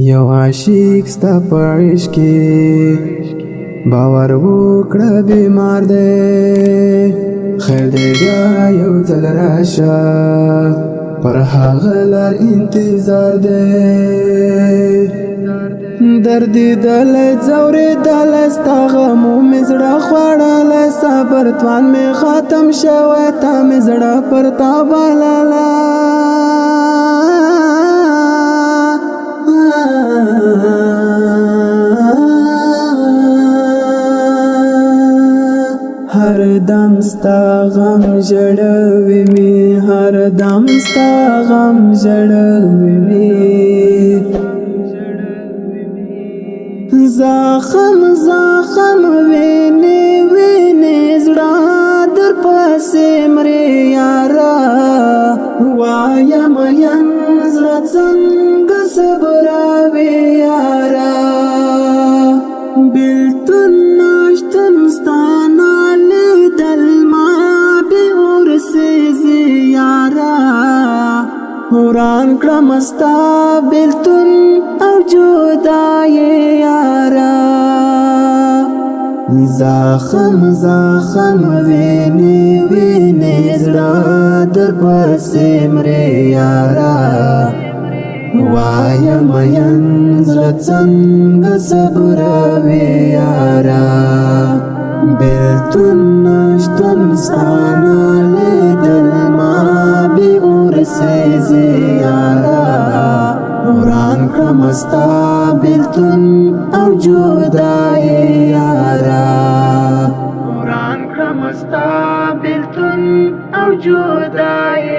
یو عاشق ستا په عشق کې باور وکړه بیمار دی خیر دی بیا یو ځل راشه پر هغه لار انتظار دی درد دلی ځورېدلی ستا غمو مې زړه خوړلی صبر توان مې ختم شوی تا مې زړه پر تا بللی هر دم ستا غم ژړوي مې هر دم ستا غم ژړوي مې زخم زخم وینې وینې زړه در پسې مرې یاره وایم یم زړه څنګه صبروي یاره بېلتون نشتون ستا نه لیدل ما بې ورسېږي یاره وران کړم ستا بېلتون او جدایي یاره زخم زخم وینې وینې زړه در پسې مرې یاره وایم یم زړه څنګه صبروي یاره بېلتون نشتون ستا نه لیدل ما بې ورسېږي یاره وران کړم ستا بېلتون او جدایي یاره وران کړم ستا بېلتون او جدایي